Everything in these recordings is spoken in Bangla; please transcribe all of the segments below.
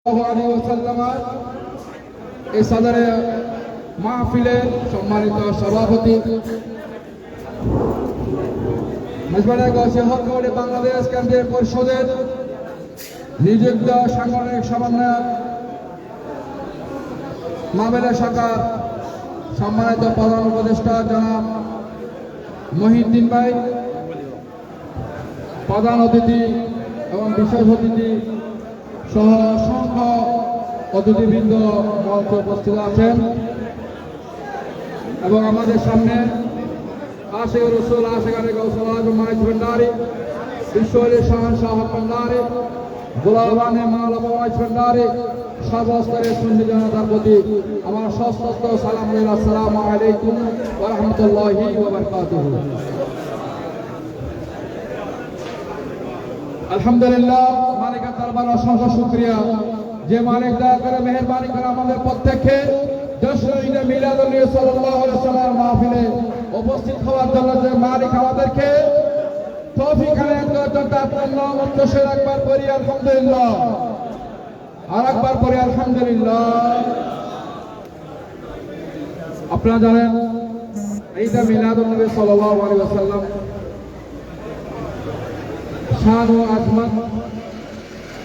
এই সদরে মাহফিলের সম্মানিত সভাপতি মেজবানে গৌসিয়াহত কমিটি বাংলাদেশ কেন্দ্রীয় পরিষদের নিযুক্ত সাংগঠনিক সমন্বয়ক মাহফিল শাখার সম্মানিত প্রধান উপদেষ্টা জনাব মহিউদ্দিন ভাই, প্রধান অতিথি এবং বিশেষ অতিথি সহ অসংখ্য অতিথিবৃন্দ মঞ্চে উপস্থিত আছেন এবং আমাদের সামনে আশিক রসুল আশিকানে গৌসুল আজম মাইজ ভান্ডারী, বিশ্বলি শাহনশাহ ভান্ডারী, গোলাবানে মাওলানা মাইজ ভান্ডারী, সর্বস্তরের সুন্নি জনতার প্রতি আমার সশস্ত্র সালাম। আসসালামু আলাইকুম ওয়া রাহমাতুল্লাহি ওয়া বারাকাতুহু। আলহামদুলিল্লাহ, মালিকের দরবারে অসংখ্য শুকরিয়া যে মালিক দয়া করে মেহেরবানি করে আমাদের প্রত্যেককে জশ্ন ঈদে মিলাদুন নবী সাল্লাল্লাহু আলাইহি ওয়াসাল্লাম মাহফিলে উপস্থিত হওয়ার জন্য যে মালিক আমাদেরকে তৌফিক আনায়ত করার জন্য আপনার নাম উচ্চারণ একবার করি আলহামদুলিল্লাহ, আর একবার করি আলহামদুলিল্লাহ। আপনারা জানেন ঈদে মিলাদুন নবী সাল্লাল্লাহু আলাইহি ওয়াসাল্লাম শান ও আজমত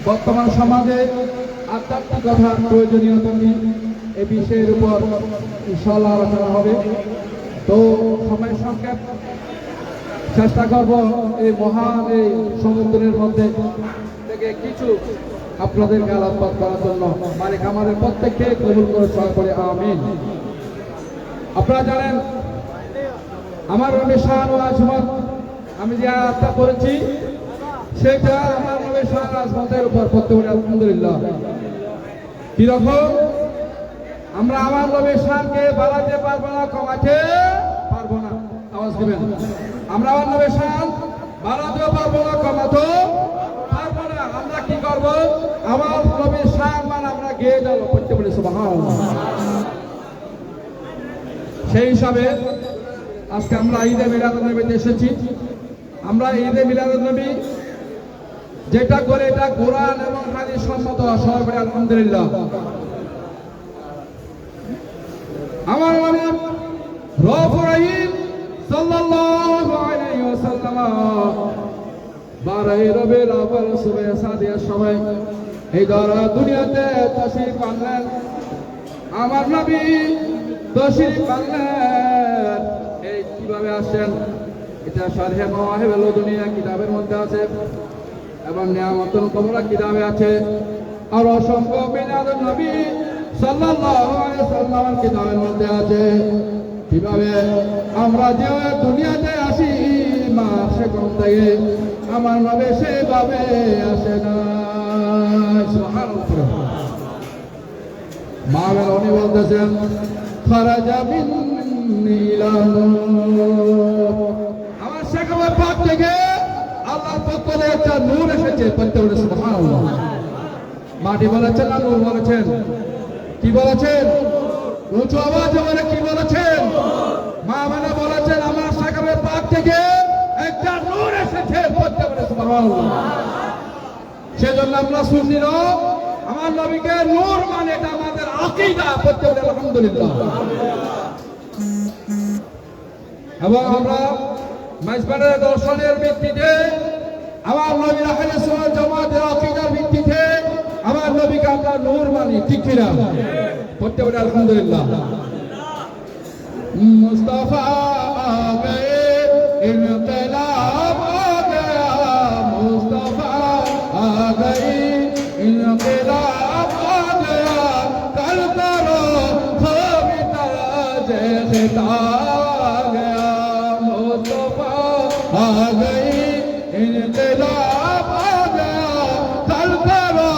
বর্তমান সমাজে আধ্যাত্মিকতার প্রয়োজনীয়তা নিয়ে এই বিষয়ের উপর ইনশাআল্লাহ আলোচনা হবে। তো সময় সংক্ষেপ, চেষ্টা করব এই মহান এই সমুদ্রের মধ্যে থেকে কিছু আপনাদেরকে আলোকপাত করার জন্য। মালিক আমাদের প্রত্যেককে কবুল করে সহায় করে আমিন। আপনারা জানেন আমার নবী শান ও আজমত আমি যে আয়াতটা পড়েছি সেটা আমার নবী শান আজমতের উপর পড়তে পারি আলহামদুলিল্লাহ। কিরকম? আমরা আমার নবী শানকে বাড়াতে পারবো না, কমাতে পারবো না। আওয়াজ দিবেন। আমরা আমার নবী শান বাড়াতেও পারবো না, কমাতেও পারবো না। আমরা কি করব? আমার নবী শান মানে আমরা গেয়ে যাবো, পড়তে পারি সুবহানাল্লাহ। সেই হিসাবে আজকে আমরা ঈদে মিলাদুন নবীতে এসেছি। আমরা ঈদে মিলাদুন নবী যেটা করে এটা কোরআন এবং হাদিস সম্মত, সবাই বলে আলহামদুলিল্লাহ। আমার নবী রউফুর রহিম সাল্লাল্লাহু আলাইহি ওয়াসাল্লাম 12 রবিউল আউয়াল সুবহ সাদিয়ার সময় এই দুনিয়াতে তাশরীফ আনলেন। আমার নবী তাশরীফ আনলেন। এই কিভাবে আসেন এটা শারহে মাওয়াহিবুল দুনিয়া কিতাবের মধ্যে আছে এবং নিয়ামতুল কুবরা কিতাবে আছে, আর অসংখ্য মিলাদুন নবী সাল্লাল্লাহু আলাইহি ওয়াসাল্লামের কিতাবের মধ্যে আছে। কিভাবে আমরা যে দুনিয়াতে আসি মা সেখান থেকে আমার নবী সেভাবে আসে না। সুবহানাল্লাহ। মা উনি বলতেছেন খারাজা মিন আমার সেখানে পাক থেকে আল্লাহর পক্ষ থেকে একটা নূর এসেছে, পড়তে বলে সুবহানাল্লাহ। মাটি বলেছেন না নূর বলেছেন? কি বলেছেন? উঁচু আওয়াজে বলে কি বলেছেন? মা মানে বলেছেন আমার সেখানে পাক থেকে একটা নূর এসেছে, পড়তে বলে সুবহানাল্লাহ। সেজন্য আমরা সুন্নিরা আমার নবীকে নূর মানে এটা আমাদের আকীদা, পড়তে বলে আলহামদুলিল্লাহ। এবং আমরা মেজবানের দর্শনের ভিত্তিতে আমার নবীর আহলে সুন্নাত জামাতের আকীদার ভিত্তিতে আমার নবীকে আমরা নূর মানি, ঠিক কিনা? পড়তে বলে আলহামদুলিল্লাহ। মুস্তাফা আ গয়ে ইনকিলাব আ গয়া, মুস্তাফা আ গয়ে ইনকিলাব আ গয়া, কল করো খবিতা জে খিতা গয়া, মুস্তাফা আ গয়ে ইনকিলাব আ গয়া, কল করো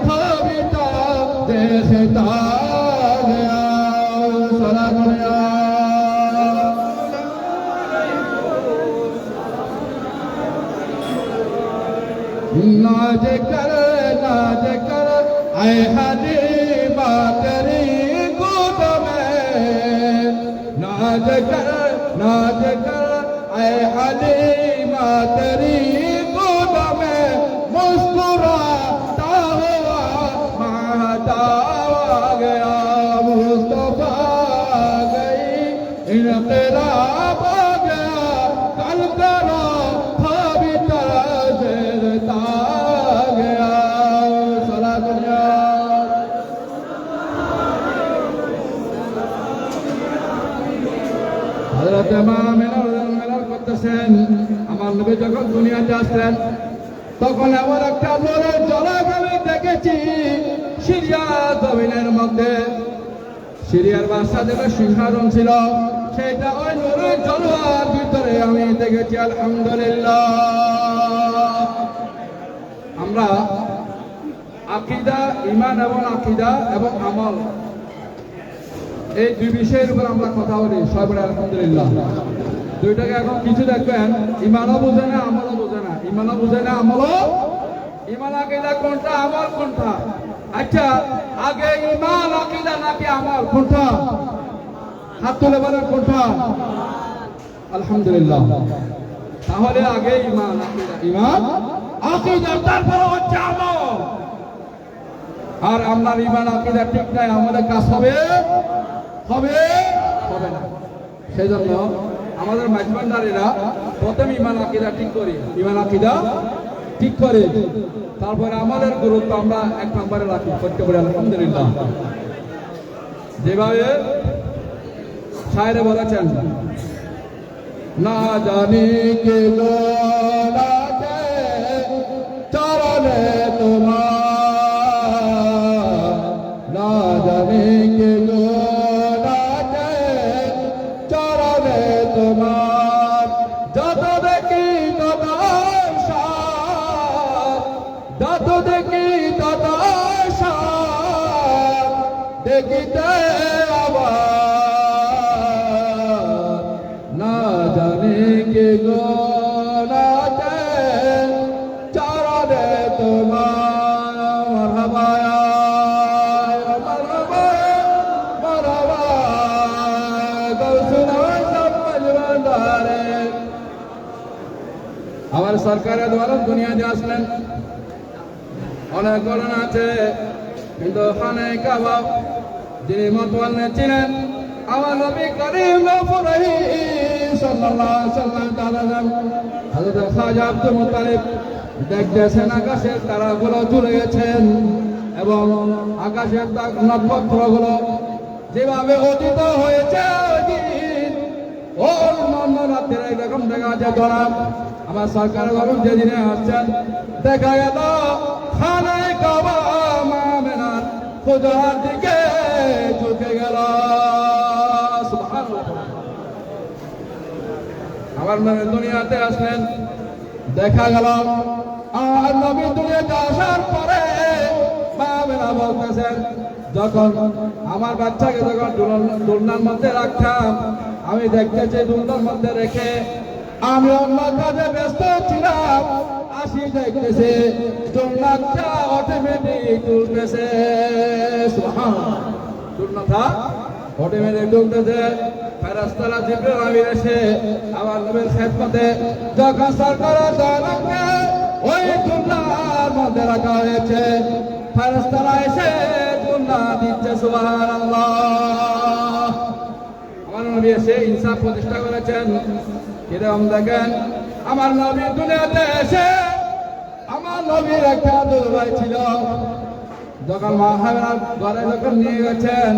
খবিতা জে খিতা গয়া। সালাম আলাইয়া नाज कर ऐ हलीमा तेरी गोद में, नाज कर ऐ हलीमा तेरी गोद में, मुस्कुराता हुआ आ गया मुस्तफा गई इनकलाब आ गया कल करो खाबी तरसता गया सला दुनिया हजरत इमाम मिलाल করতেছেন আমার নবী যখন দুনিয়াতে আসলেন তখন এমন একটা নূরের ঝলক আমি দেখেছি সিরিয়া জমিনের মধ্যে সিরিয়ার বাদশাদের সিংহাসন ছিল সেটা ওই নূরের ঝলকের ভিতরে আমি দেখেছি আলহামদুলিল্লাহ। আমরা আকীদা ঈমান এবং আকীদা এবং আমল এই দুই বিষয়ের উপর আমরা কথা বলি সবাই আলহামদুলিল্লাহ। দুইটাকে এখন কিছু দেখবেন ঈমানও বোঝে না আমলও বোঝে না, ঈমানও বোঝে না আমলও, ঈমান আকীদা কোনটা আমল কোনটা? আচ্ছা আগে ঈমান আকীদা নাকি আমল কোনটা? হাত তুলে বলেন কোনটা? আলহামদুলিল্লাহ। তাহলে আগে ঈমান আকীদা, ঈমান আকীদা তারপর হচ্ছে আমল। আর আপনার ঈমান আকীদা ঠিক নাই আমাদের কাজ হবে হবে হবে না। সেজন্য আমাদের মাইজবান্ডারীরা প্রথম ঈমান আকীদা ঠিক করি, ঈমান আকীদা ঠিক করে তারপরে আমাদের গুরুত্ব আমরা এক নম্বরে রাখি করতে পারি আলহামদুলিল্লাহ। যেভাবে শায়রে বলেছেন না জানি কে লোলাতে চরণে তোমার, না জানি কে লোলাতে চরণে তোমার, যত দেখি তত সার, যত দেখি তত সার, দেখিতে আবার না জানি কে গোলাতে চরণে তোমার। মারহাবা মারহাবা মারহাবা গৌসুল আজম মজবান্দারে। আমার সরকারের দ্বারা দুনিয়াতে আসলেন, অনেক ঘটনা আছে কিন্তু খানে কাবা যিনি মতওয়াল্লি ছিলেন আমার নবী করিম নবী সাল্লাল্লাহু আলাইহি ওয়াসাল্লাম হযরত খাজা আব্দুল মুত্তালিব দেখতেছেন আকাশের তারাগুলো ঝুলে গেছেন এবং আকাশের নক্ষত্রগুলো যেভাবে অতীত হয়েছে ও অন্য রাত্রে এরকম দেখা যেত না। আমার সরকার গরম যেদিনে আসছেন দেখা গেল খানায় কাবা মামেনার খুদার দিকে ঝুঁকে গেল। আমার নবী দুনিয়াতে আসলেন, দেখা গেল আর নবী দুনিয়াতে আসার পরে মামেনা বলতেছেন যখন আমার বাচ্চাকে যখন দোলনার মধ্যে রাখতাম আমি দেখতেছি দোলনার মধ্যে রেখে আমি অন্য কাজে ব্যস্ত ছিলাম, আসি দেখতেছে দোলনাটা অটোমেটিক চলতেছে। সুবহানাল্লাহ, দোলনাটা অটোমেটিক চলতেছে। ফেরেশতারা জিবরাইল আমিন এসে আমার নবীর খেদমতে যখন সরকারের দোলনাকে ওই দোলনার মধ্যে রাখা হয়েছে ফেরেশতারা এসে দোলনা দিচ্ছে। সুবহানাল্লাহ। আমার নবী এসে ইনসাফ প্রতিষ্ঠা করেছেন। কিরকম দেখেন আমার নবী দুনিয়াতে এসে আমার নবীর একটা দুর্ভাই ছিল, যখন মা হামিনার ঘরে যখন নিয়ে গেছেন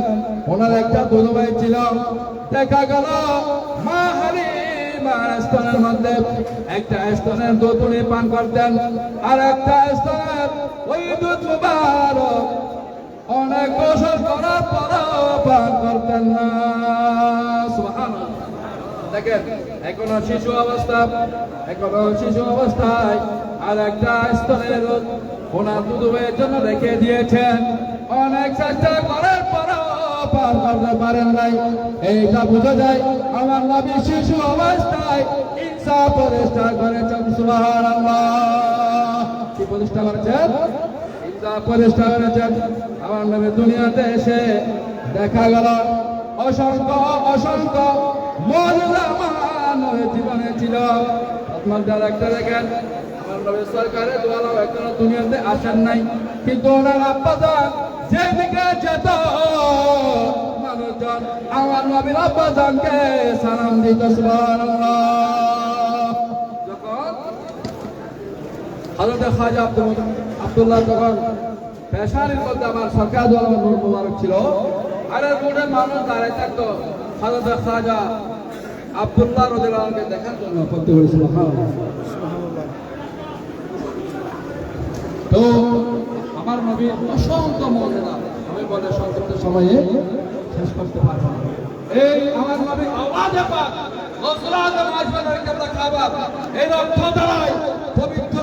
ওনার একটা দুর্ভাই ছিল, দেখা গেল মা হালিমার স্তনের মধ্যে একটা স্তনের দুধ উনি পান করতেন আর একটা স্তনের ওই দুধ মুবারক অনেক গোসল করার পরও পান করতেন না। সুবহানাল্লাহ। দেখেন এখনো শিশু অবস্থায় আর একটা স্তনের ওনার দুধের জন্য রেখে দিয়েছেন, অনেক চেষ্টা করার পরও পার করতে পারেন নাই। এইটা বোঝা যায় আমার নবী শিশু অবস্থায় ইনসাফ প্রতিষ্ঠা করেছেন। সুবহানাল্লাহ। কি প্রতিষ্ঠা করেছেন? ইনসাফ প্রতিষ্ঠা করেছেন। আমার নবী দুনিয়াতে এসে দেখা গেল অসংখ্য অসংখ্য মজুদা মানব জীবনে ছিল। আপনার একটা দেখেন আমার নবী সরকারের দোয়ালাও এখনো দুনিয়াতে আসেন নাই, কিন্তু ওনার আব্বা যে আমার নবীর আব্বা জানকে সালাম দিত সুবহানাল্লাহ। যখন হযরত খাজা আব্দুল্লাহ যখন পেশানির মধ্যে আমার সরকার নূর মুবারক ছিল, আর রোডে মানুষ দাঁড়ায় থাকতো হযরত খাজা আব্দুল্লাহ রাদিয়াল্লাহু আনহুকে দেখার জন্য করতে বলেছিল। তো আমার নবীর অসংখ্য মর্যাদা আমি বলে সংক্ষিপ্ত সময়ে শেষ করতে পারবো না। এই আমার নবীর আওয়াজে পাক গৌসুল আজম আজমানের কিবলা কাবা এই রক্ত দ্বারাই পবিত্র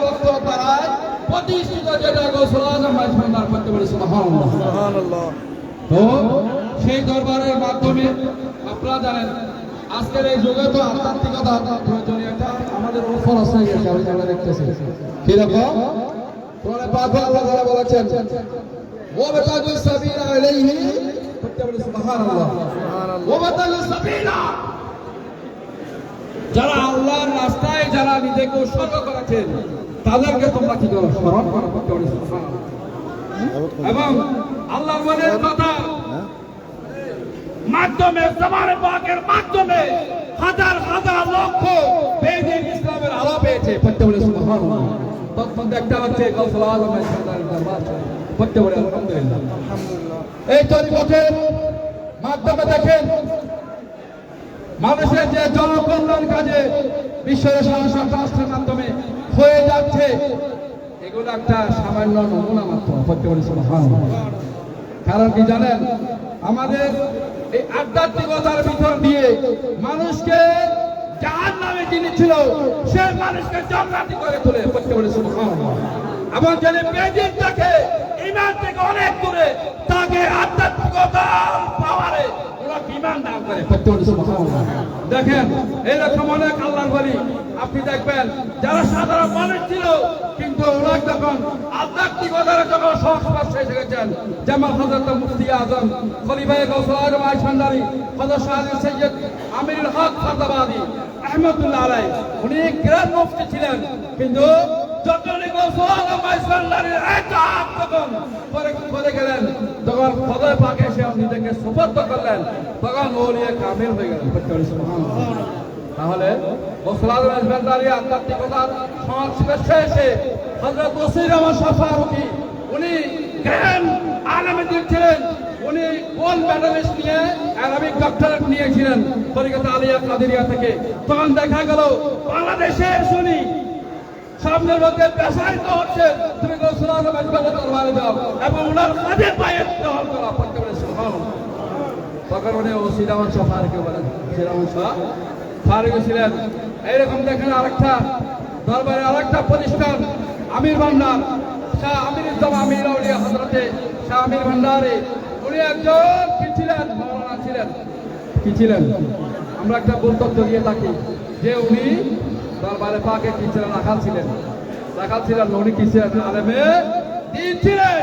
রক্ত দ্বারাই প্রতিষ্ঠিত যেটা গৌসুল আজম আজমানের করতে বলে সুবহানাল্লাহ সুবহানাল্লাহ। তো সেই দরবারের মাধ্যমে আপনারা জানেন আজকের এই যুগে তো আধ্যাত্মিকতা প্রয়োজনীয়তা আমাদের উপর আসে গেছে। আমরা দেখতেছি কিরকম কোরআনে পাকে আল্লাহ তাআলা বলেছেন ওয়াবতাগু সাবিলা ইলাইহি সুবহানাল্লাহ ওয়াবতাগু সাবিলা। যারা আল্লাহর রাস্তায় যারা নিজেকে উৎসর্গ করেছেন তাদেরকে তোমরা কি করো স্মরণ করো সুবহানাল্লাহ। এবং আল্লাহর ওয়ালির কথা মাধ্যমে জবানে পাকের মাধ্যমে হাজার হাজার লক্ষ বেদিন ইসলামের আলো পেয়েছে সুবহানাল্লাহ। তখন একটা হচ্ছে গৌসুল আজম আজমানের দরবার করতে বলে আলহামদুলিল্লাহ। এই তরিকতের মাধ্যমে দেখেন মানুষের যে জনকল্যাণ কাজে বিশ্বের সংসদ রাষ্ট্রের মাধ্যমে হয়ে যাচ্ছে, এগুলো একটা সামান্য নমুনা মাত্র করতে বলে সুবহানাল্লাহ। কারণ কি জানেন, আমাদের এই আধ্যাত্মিকতার ভিতর দিয়ে মানুষকে জাহান্নামে যিনি ছিল সে মানুষকে জান্নাতি করে তোলে করতে বলে সুবহানাল্লাহ। এবং যিনি বেদিন থাকে ঈমান থেকে অনেক দূরে তাকে আধ্যাত্মিকতার পাওয়ারে ওরা ঈমান দান করে করতে বলে সুবহানাল্লাহ। দেখেন এরকম অনেক আল্লাহর ওলি আপনি দেখবেন যারা সাধারণ মানুষ ছিল কিন্তু ওরা যখন আধ্যাত্মিকতার যখন সংস্পর্শে এসে গেছেন, যেমন হযরত মুফতি আজম খলিফায়ে গৌসুল আজম আইসান্দারি হযরত শাহ সৈয়দ আমিরুল হক ফারদাবাদী রহমাতুল্লাহ আলাইহি, উনি গ্রান্ড মুফতি ছিলেন কিন্তু যখন গৌসুল আজম আইসান্দারির একটা তখন করে গেলেন, তখন খোদা পাক এসে নিজেকে সুবর্ত করলেন, তখন ওলিয়ে কামিল হয়ে গেলেন সুবহানাল্লাহ। তাহলে গৌসুল আজম আইসান্দারি আধ্যাত্মিকতার সংস্পর্শে এসে হযরত ওসির রহমান শাহ ফারুকী উনি গ্র্যান্ড আলেম ছিলেন, উনি গোল্ড মেডালিস্ট নিয়ে আরবিক ডক্টরেট নিয়েছিলেন তরিকত আলিয়া কাদেরিয়া থেকে। তখন দেখা গেল বাংলাদেশে শুনি সামনের মধ্যে পেশায়িত হচ্ছে, তুমি গৌসুল আজম আজমানের দরবারে যাও এবং ওনার কাঁধে পায়ে দহন করা করতে বলে সুবহানাল্লাহ। তখন উনি ওসির রহমান শাহ ফারুকী বলেন, ওসির রহমান শাহ ফারুকী ছিলেন। এইরকম দেখেন আরেকটা দরবারে আরেকটা প্রতিষ্ঠান আমির ভান্ডার শাহ আমিরুজ্জামান আমির আউলিয়া হযরতে শাহ আমির ভান্ডারী, উনি একজন কি ছিলেন, মাওলানা ছিলেন। কি ছিলেন? আমরা একটা বক্তব্য দিয়ে থাকি যে উনি দরবারে পাকে কি ছিলেন, রাখাল ছিলেন। রাখাল ছিলেন, উনি কি ছিলেন, আলেমে দ্বীন ছিলেন।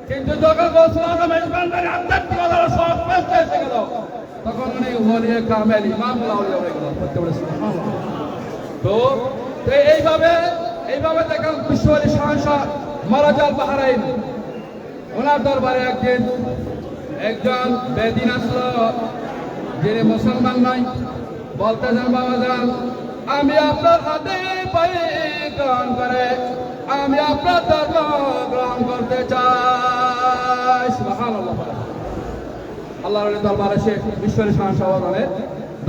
কিন্তু যখন গৌসুল আজম আইসান্দারি আধ্যাত্মিকতার সংস্পর্শে এসে গেল তখন উনি ওলিয়ে কামেল ইমামুল আউলিয়া হয়ে গেল করতে বলে সুবহানাল্লাহ। তো এইভাবে দেখেন বিশ্বওয়ালী শাহনশাহ মারাজাল বাহরাইন ওনার দরবারে একজন বেদিন আসলো যিনি মুসলমান নাই, বলতেছেন বাবা যান আমি আপনার হাতে পায়ে গ্রহণ করে আমি আপনার ধর্ম গ্রহণ করতে চাই সুবহানাল্লাহ। আল্লাহর দরবারে এসে বিশ্বওয়ালী শাহনশাহ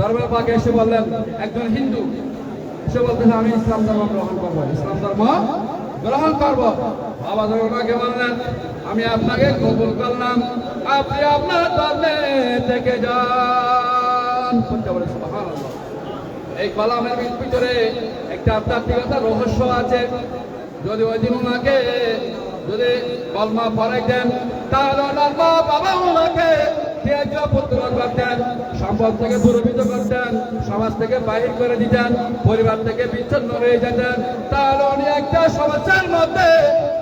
দরবারে পাকে এসে বললেন, একজন হিন্দু সে বলতেছে আমি ইসলাম ধর্ম গ্রহণ করবো, ইসলাম ধর্ম গ্রহণ করবো। বাবা ওনাকে বললেন আমি আপনাকে কবুল করলাম, আপনি আপনার ধর্মে থেকে যান। সুবহানাল্লাহ। এই কলামের ভিতরে একটা আধ্যাত্মিকতার রহস্য আছে। যদি ওই দিন ওনাকে যদি কলমা পড়াইতেন তাহলে ওনার মা বাবা ওনাকে পুত্র করতেন, সম্পদ থেকে দূরীভূত করতেন, সমাজ থেকে বাহির করে দিতেন, পরিবার থেকে বিচ্ছিন্ন হয়ে যেতেন, তাহলে উনি একটা সমস্যার মধ্যে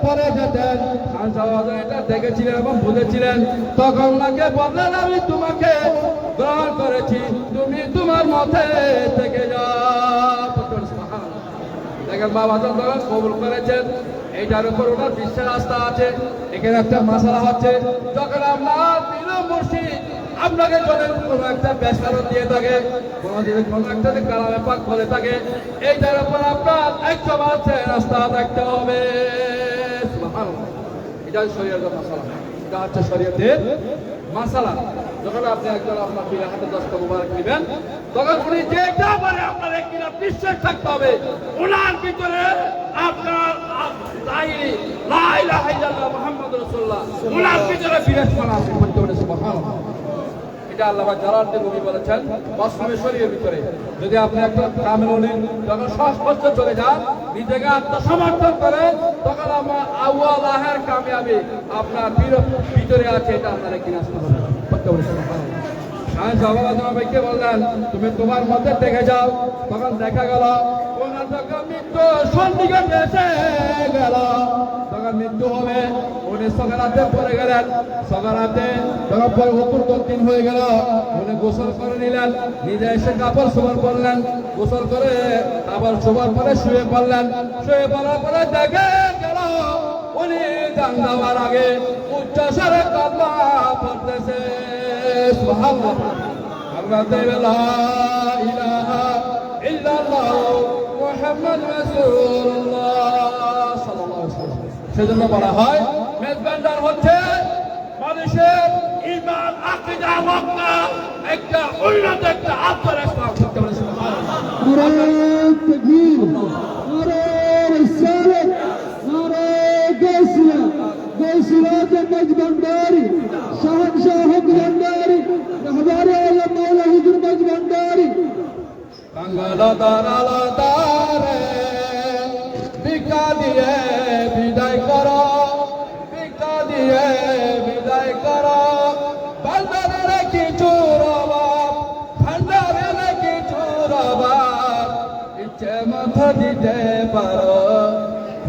পড়ে যেতেন। এটা দেখেছিলেন এবং বুঝেছিলেন। তখন ওনাকে বললেন আমি তোমাকে গ্রহণ করেছি, তুমি তোমার মতে থেকে যাও। দেখেন বাবা যখন কবুল করেছেন, এইটার উপর ওনার বিশ্বাস আস্থা আছে। এখানে একটা মশলা হচ্ছে, যখন আপনার পীর মুর্শিদ আপনাকে যদি কোনো একটা বেসারত দিয়ে থাকে, কোনো একটা কালামে পাক করে থাকে, এইটার উপর আপনার 100% রাস্তা থাকতে হবে। সুবহানাল্লাহ। এটা শরীয়তের মাসালা, এটা হচ্ছে শরীয়তের মাসালা। যখন আপনি একজন আপনার পীরের হাতে দস্ত মুবারক দিবেন, তখন উনি যেটা বলে আপনার একদিন বিশ্বাস থাকতে হবে ওনার ভিতরে আপনার লা ইলাহা ইল্লাল্লাহ মুহাম্মাদুর রাসূলুল্লাহ ওনার ভিতরে বিরাজমান আছে। সুবহানাল্লাহ। এটা আল্লাহ জালাল নবী বলেছেন মুসলিম শরীয়তের ভিতরে, যদি আপনি একটা কামেল উনি যখন সহস্ত চলে যান, নিজেকে আত্মসমর্পণ করেন, তখন আমার আউয়াল আহের কামিয়াবি আপনার ভিতরে আছে। এটা আপনার একদিন আসতে হবে। ভাইকে বললেন তুমি তোমার মধ্যে দেখে যাও, তখন দেখা গেল মৃত্যু সন্নিকটে এসে গেল, তখন মৃত্যু হবে। উনি সকারাতে পড়ে গেলেন, সকারাতে যখন পরে অপুর দিন হয়ে গেল, উনি গোসল করে নিলেন, নিজে এসে কাপড় শোবার করলেন, গোসল করে আবার শোবার পরে শুয়ে পড়লেন। শুয়ে পড়ার পরে দেখে গেল উনি জান দেওয়ার আগে উচ্চস্বরে কান্না পড়তেছে। সুবহানাল্লাহ। আমরা দেব লা ইলাহা ইল্লাল্লাহ মুহাম্মাদুর রাসূলুল্লাহ সাল্লাল্লাহু আলাইহি ওয়াসাল্লাম। সেজন্য বলা হয় মেজবান্ডার হচ্ছে মানুষের ঈমান, আকীদা, ওয়াক্তা একটা উন্নত একটা আত্মরক্ষা করতে পারে। সুবহানাল্লাহ। নারে তাকবীর, নারে রিসালাত, নারে গায়সিয়া, গায়সিয়াত মেজবান্ডারি, শাহনশাহ হক ভান্ডারি, রহবারে আলম মাওলা হুজুর মেজবান্ডারি। বাংলা দারালা দারে ভিক্ষা দিয়ে বিদায় করো, ভিক্ষা দিয়ে বিদায় করো। ভান্ডারের কিছু রবাব, ভান্ডারের কিছু রবাব ইচ্ছে মতো দিতে পারো।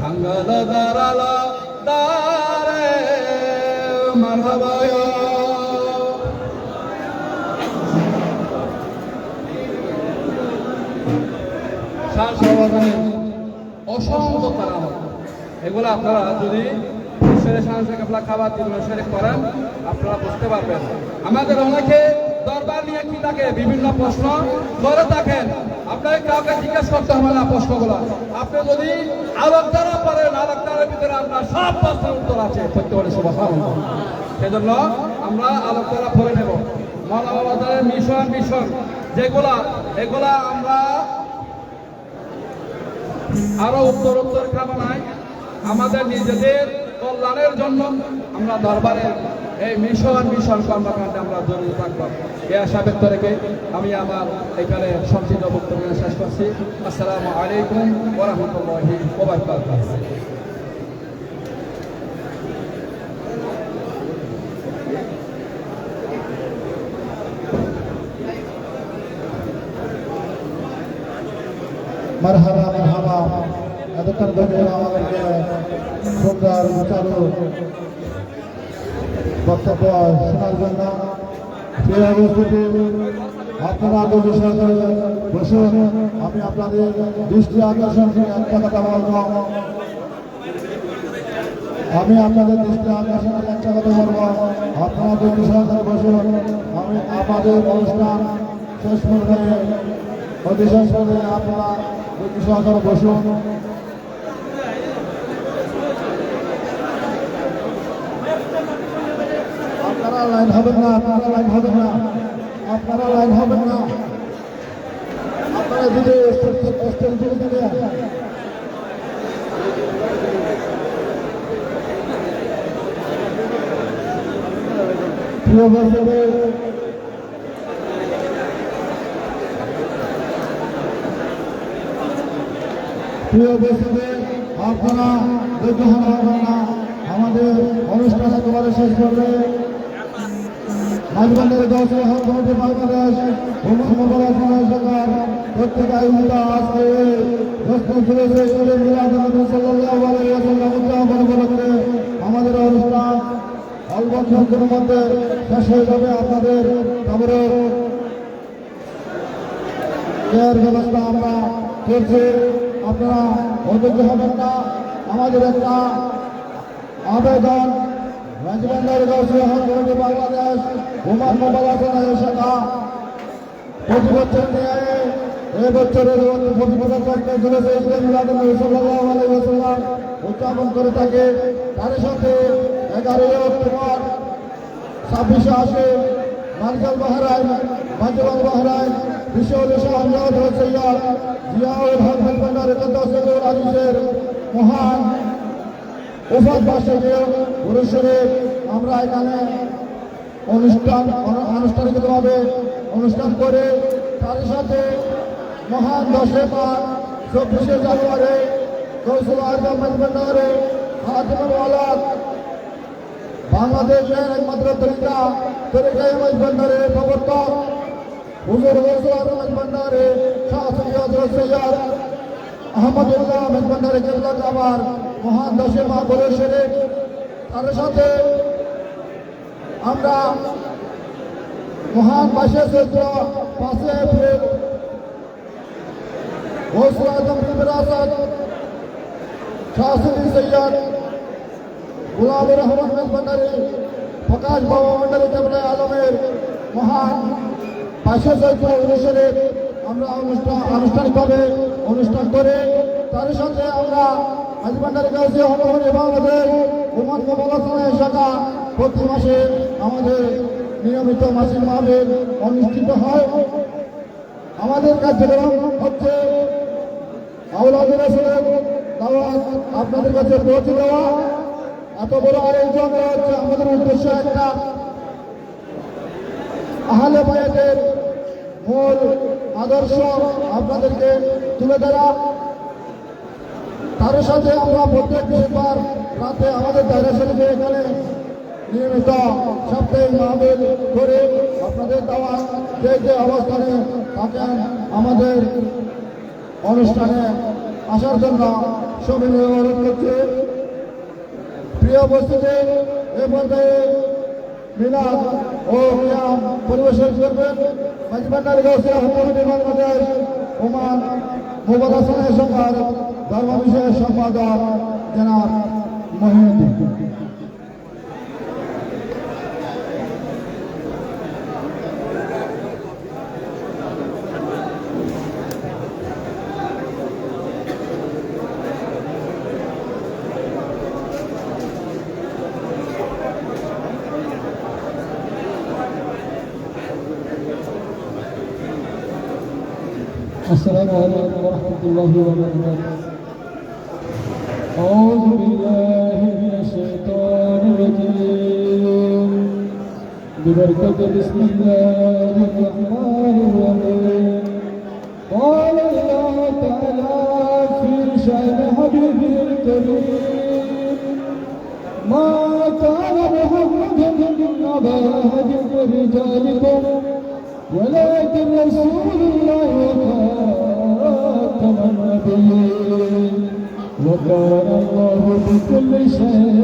বাংলা দারালা দারে মারহাবা। অসংখ্য কারামত, এগুলো আপনারা যদি খাবার দিবসের করেন আপনারা বুঝতে পারবেন। আমাদের অনেকে দরবার নিয়ে কি থাকে বিভিন্ন প্রশ্ন করে থাকেন, আপনাকে কাউকে জিজ্ঞেস করতে হবে না প্রশ্নগুলো। আপনি যদি আলোক দ্বারা পড়েন, আলোক দ্বারার ভিতরে আপনার সব প্রশ্নের উত্তর আছে। সত্যি বলে সুবহানাল্লাহ। সেজন্য আমরা আলোক দ্বারা পড়ে নেব। মানবতার মিশন এগুলা আমরা আরো উত্তর কামনায় আমাদের নিজেদের কল্যাণের জন্য আমরা দরবারে এই মিশন কর্মকাণ্ডে আমরা জড়িত থাকবো। এই আশা ব্যক্ত রেখে আমি আমার এখানে সংক্ষিপ্ত বক্তব্য শেষ করছি। আসসালামু আলাইকুম ওয়া রাহমাতুল্লাহি ওয়া বারাকাতুহু। মারহাবা মারহাবা। এতক্ষণ ধরে আমাদেরকে সুন্দর বিচারু বক্তব্য শোনার জন্য সেই অবস্থাতে আপনারা বসুন। আমি আপনাদের দৃষ্টি আকর্ষণ করে একটা কথা বলবো। আপনাদের দৃষ্টি সহকারে বসুন। আমি আমাদের অনুষ্ঠান শেষ পর্যায়ে অতি শেষ পর্যায়ে আপনারা দৃষ্টি সহকারে বসুন। আপনারা লাইন হবেন না, আপনারা দিলে প্রিয় বন্ধুদের আপনারা ধৈর্য হারাবেন না। আমাদের অনুষ্ঠান একেবারে শেষ করবে মাঝবান্ডারের 10 কমিটি বাংলাদেশ সরকার প্রত্যেক আয়োজিত আজকে আমাদের অনুষ্ঠান অল্প সংখ্যের মধ্যে শেষ হয়ে যাবে। আপনাদের ব্যবস্থা আমরা করছি, আপনারা অযোগ্য হবেন না। আমাদের একটা আবেদন, রাজবান্ডার গাউসিয়া হল কমিটি বাংলাদেশ ওমান মোবারক শাখা প্রতি বছর নিয়ে এই বছরের প্রতি বছর করতে চলেছে ঈদে মিলাদুন নবী সাল্লাল্লাহু আলাইহি ওয়াসাল্লাম উদযাপন করে থাকে। তার সাথে 11 অক্টোবর 26 আসে মার্কাল বাহরাইন মাঝবাল বাহরাইন বিশ্বল শাহ হযরত সৈয়দ জিয়াউল হক ভান্ডারী কদ্দাসুল আজিজের মহান ওফাত বার্ষিকী পুরস্কারে আমরা এখানে আনুষ্ঠানিকভাবে অনুষ্ঠান করে তার সাথে মহান 10 মার্চ 24 জানুয়ারি গৌসুল আজম ভান্ডারী খাতিমুল ওয়ালাদ বাংলাদেশের একমাত্র তরিকায়ে ভান্ডারের প্রবর্তক হুজুর গৌসুল আজম ভান্ডারী শাহ সৈয়দ সৈয়দ আহমদুল্লাহ ভান্ডারী কেবলা কাবার মহান 10 মার্চ পুরস্কারে তার সাথে আমরা মহান 22 চৈত্র 5 এপ্রিল গৌসুল আজম বিরাসত শাহ সৈয়দ গুলাবুর রহমান ভান্ডারী প্রকাশ বাবা ভান্ডারী কেবলা আলমের মহান 22 চৈত্র অনুসারে আমরা আনুষ্ঠানিকভাবে অনুষ্ঠান করে তার সাথে আমরা রাজবান্ডারী গাউসিয়া হল কমিটি বাংলাদেশ ওমান মোবারক শাখা প্রতি মাসে আমাদের নিয়মিত মাসিক মাহফিল অনুষ্ঠিত হয়। আমাদের কার্যক্রম হচ্ছে আওলাদ রাসূলের দাওয়াত আপনাদের কাছে পৌঁছে দেওয়া। এত বড় আয়োজন হচ্ছে আমাদের উদ্দেশ্য একটা, আহলে বায়াতের মূল আদর্শ আপনাদেরকে তুলে ধরা। তার সাথে আমরা প্রত্যেক বুধবার রাতে আমাদের দায়রা শরীফে এখানে নিয়মিত সাপ্তাহিক মাহফিল করে আপনাদের দাওয়াত যে অবস্থানে থাকেন আমাদের অনুষ্ঠানে আসার জন্য সবিনয় অনুরোধ করছি। প্রিয় উপস্থিতি, এ পর্যায়ে মিলাদ ও কিয়াম পরিবেশন করবেন রাজবান্ডারী গাউসিয়া হল কমিটি বাংলাদেশ ওমান মোবারক শাখার ধর্ম বিষয়ের সম্পাদক জনাব মহিউদ্দিন। السلام عليكم ورحمة الله وبركاته. أعوذ بالله من الشيطان الرجيم ببركة بسم الله الرحمن الرحيم. قال الله تعالى في شأن حبيبه الكريم ما كان محمد أبا أحد من رجالكم ولكن رسول الله وخاتم النبيين وكان الله بكل شيء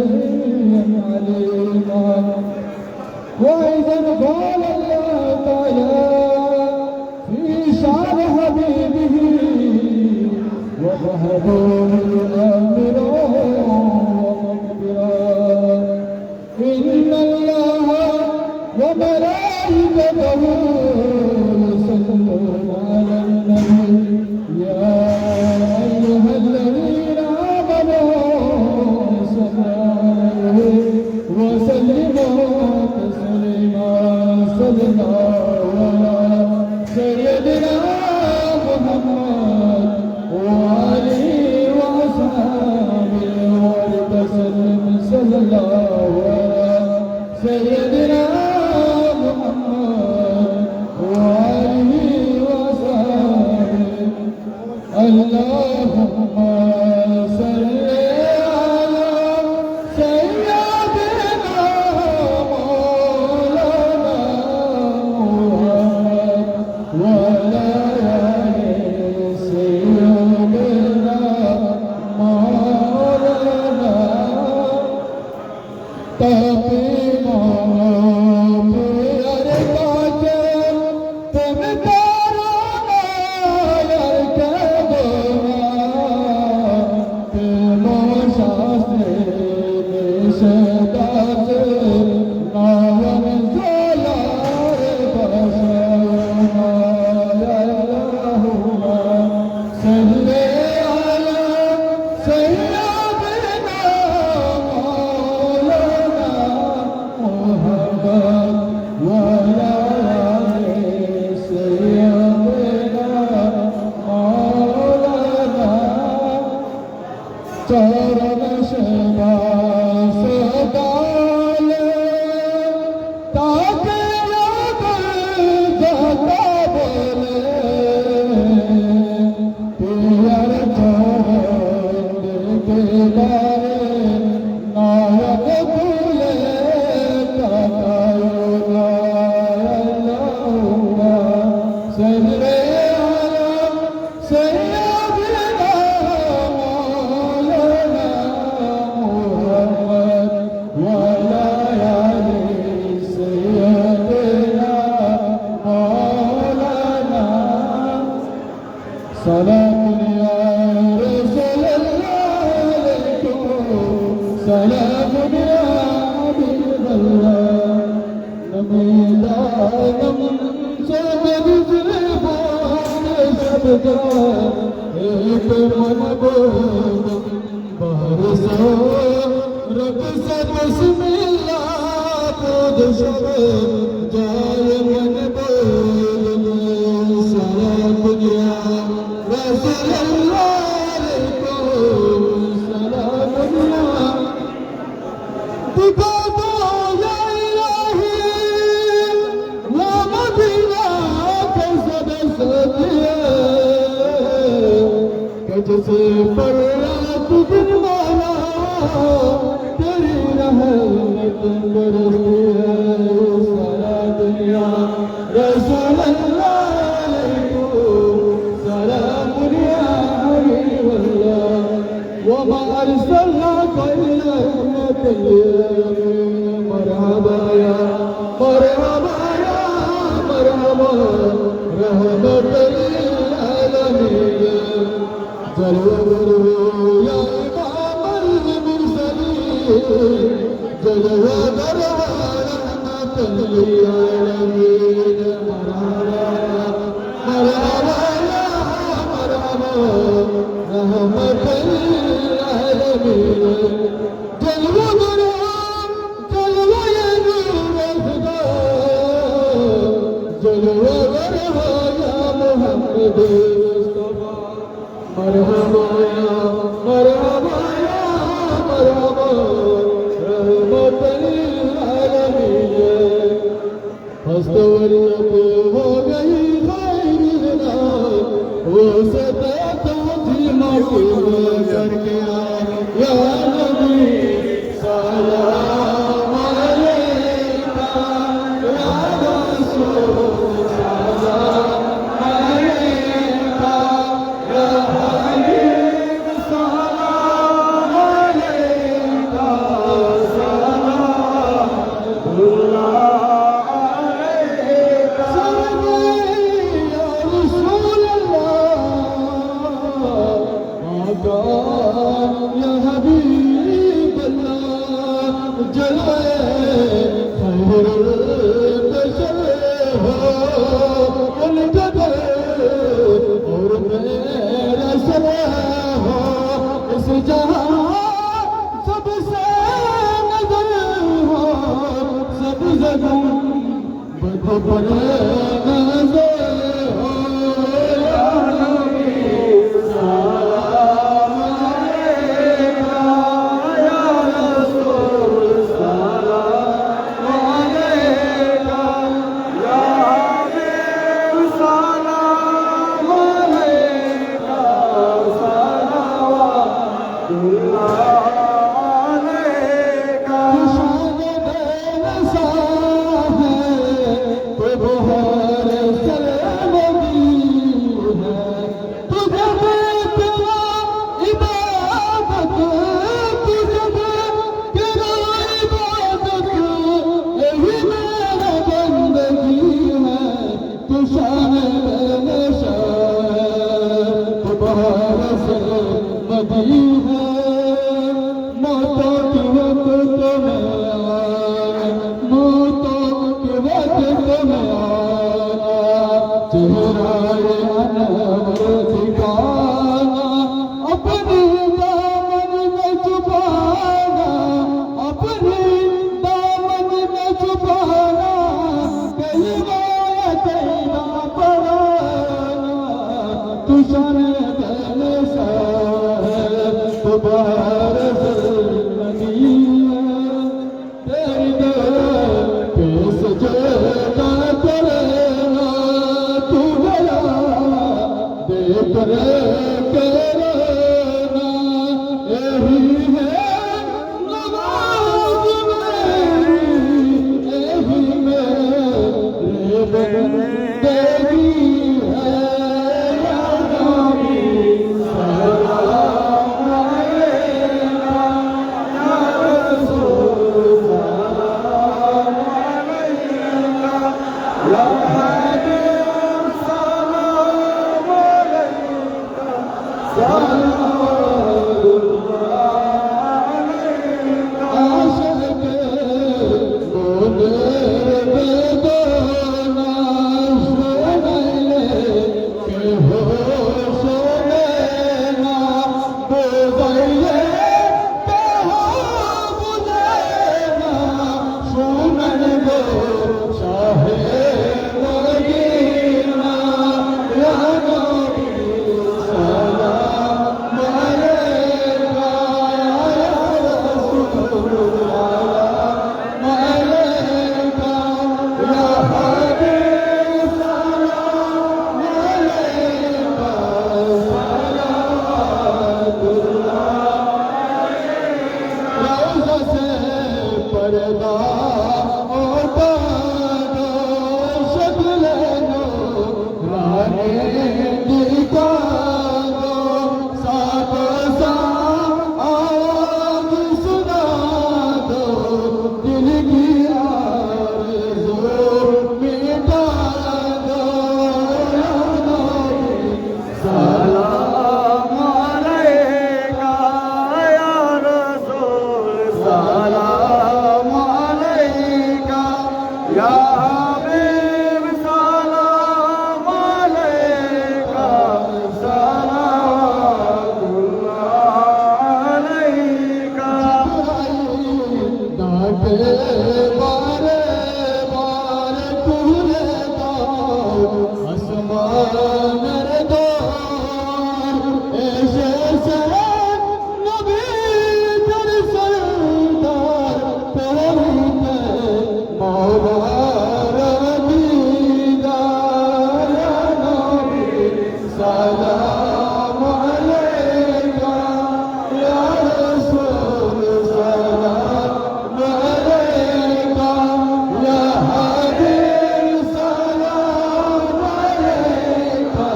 عليما. وإذا قال الله تعالى في شأن حبيبه ووهبوا آمرا ومغفرا إن الله وملائكته يصلون على النبي يا أيها الذين آمنوا صلوا عليه وسلموا تسليما. صلى الله على سيدنا محمد وآله وأصحابه وسلم. صلى الله على سيدنا اللهم صل على سيدنا مولانا محمد وعلى آل سيدنا مولانا शास्त्र लगा एक मन बरसो रब से बिस्मिल्लाह खुद सब जाए मन बोल सारा दुनिया रसूल अल्लाह को सारा दुनिया दिखा दो या इलाही वो मदीना के सदस्य जैसे पर तुझ माना तेरी रहमत बरसती है सारा दुनिया रसूल अल्लाह को सारा दुनिया हबीब अल्लाह वो मा अरसलनाक इल्ला रहमतल लिल मरहबा या मरहबा रहमतल लिल आलमीन जलवा या इमाम मुरसलीन जलवा रहमतल लिल आलमीन मरहबा या मरहबा रहमतल लिल आलमीन जलवा या नूर खुदा जलवा या मोहम्मद मुस्तफा मरहबा या मरहबा या मरहबा रहमतल लिल आलमीन हस्तवल्लत हो गई खैरिना वो सदा तुझी मौके करके आए या नबी सलाम अलैका या रसूल सलाम अलैका या हबीब सलाम अलैका सलामुल्लाह या हबीब सलाम अलैका सलावतुल्लाह अलैका डाके बारे बारे तूने दाओ आसमान रे दो ऐसे से नबी कर सरदार पहुंचे मौला रदीदार नबी सलाम अलैका या रसूल सलाम अलैका या हबीब सलाम अलैका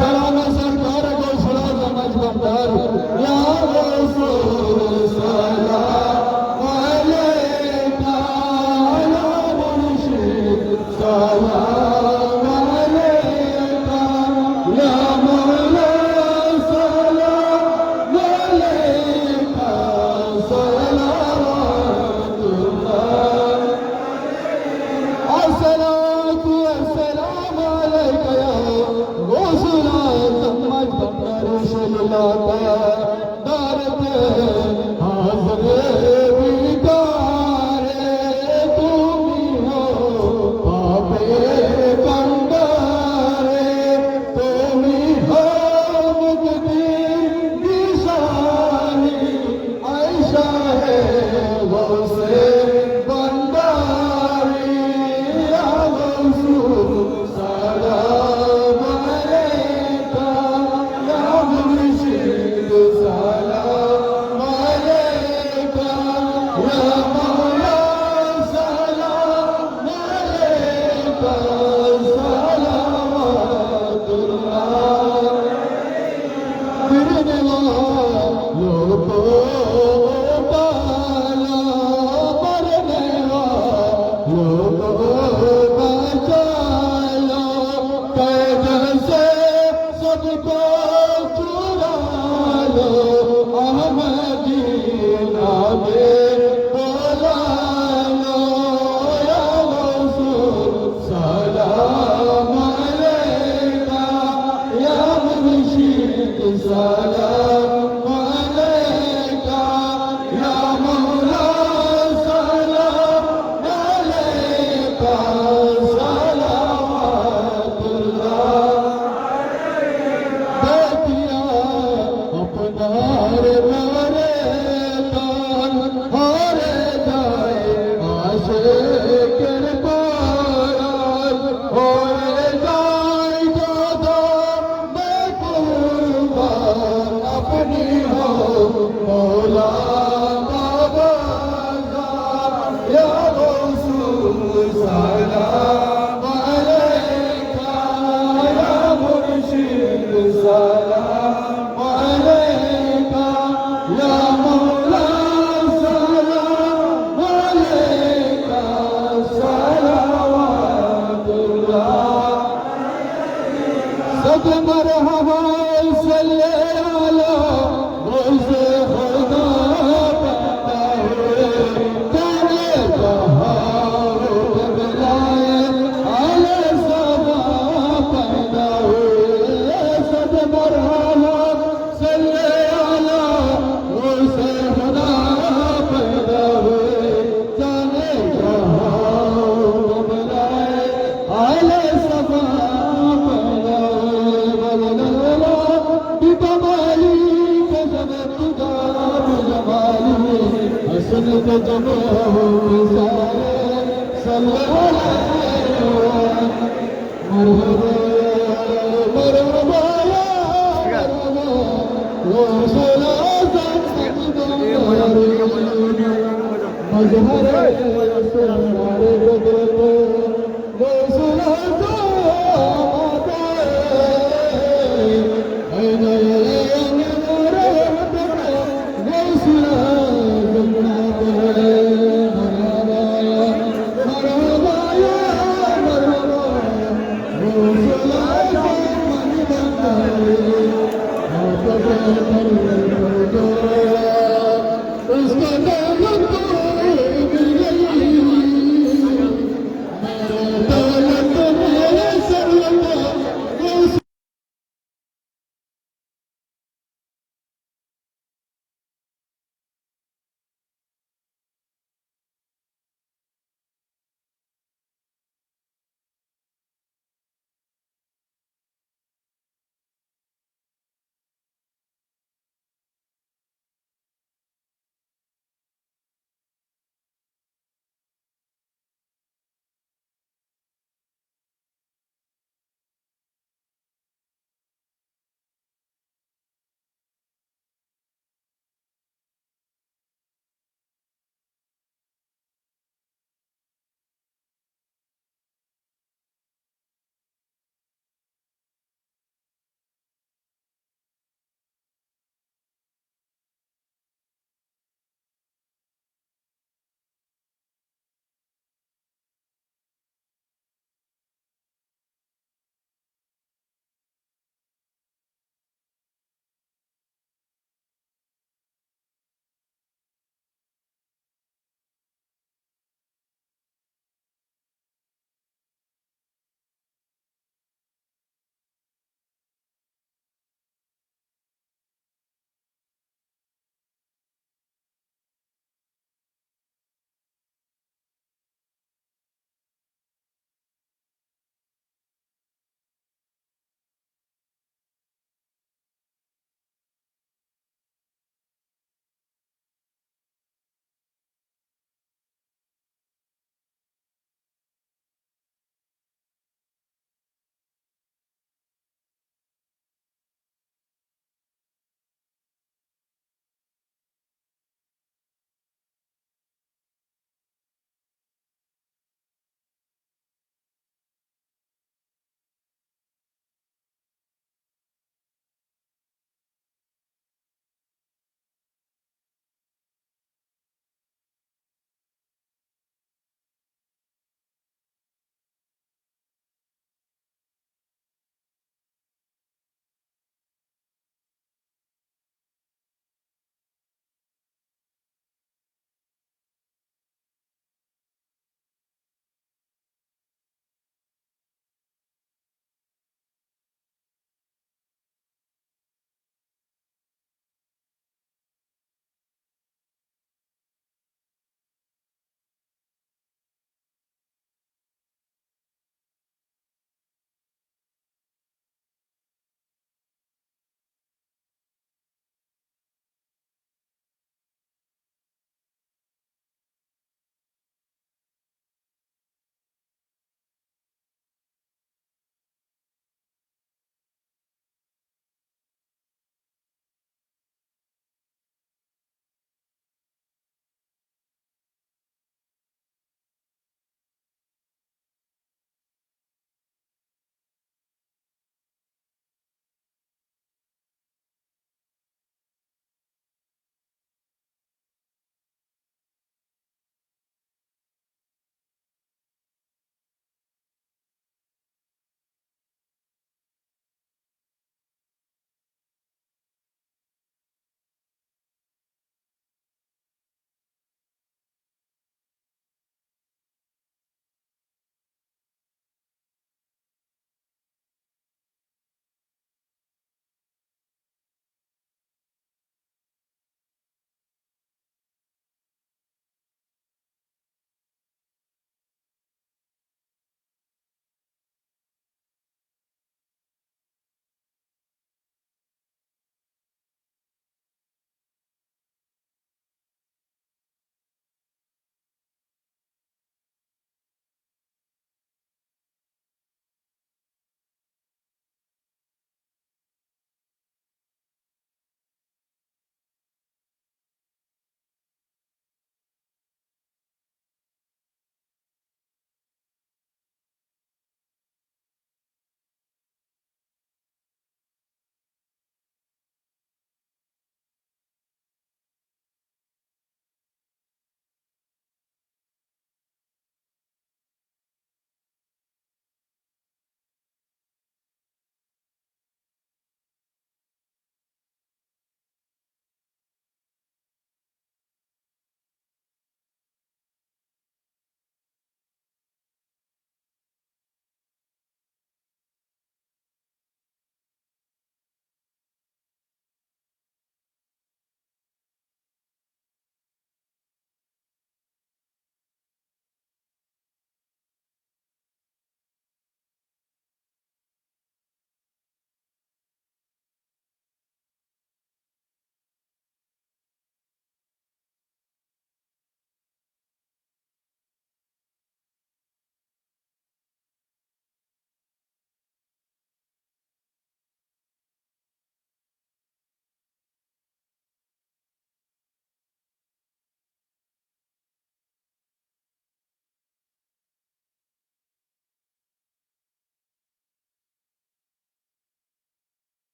सलाम सरकार को सुना समझ बंदर या रसूल सलाम अलैका या मुर्शिद सलाम अलैका या मौला सलाम अलैका सलावतुल्लाह अस्सलातु वस्सलाम अलैका या रसूल समझ बंदर रसूलुल्लाह दारते हाज़िर बिदारे तुमी हो पापे कंदारे तुमी हो मुक्ति निशानी आयशा है गौसे बंदारी या रसूल सलाम अलैका या मुर्शिद सलाम अलैका या मौला सलाम अलैका सलावतुल्लाह फिरने वालों को पाला मरने वालों को बचाया कैद से सबको चुरा लो अहमदीना में बोला लो या रसूल सलाम अलैका या मुर्शिद सलाम अलैका या मौला सलाम अलैका सलावतुल्लाह देखिया अपना रे मेरे दान हारे जाए आशिक के पाराज होए जाए जो दो मैं कुर्बान अपनी हो मौला बाबा या रसूल सलाम अलैका या मुर्शिद सलाम अलैका या मौला सलाम अलैका सलावतुल्लाह सब मरहबा सल्ले अला मुझसे खुदा पैदा हुए तेरे जहां बदलाए आले सदा पैदा हुए सब मरहबा सल्ले अला मुझसे खुदा पैदा हुए जाने जहां बदलाए आले सदा पैदा हुए बदला हसन के जमा हो मरहबा मरहबा मरहबा मजहर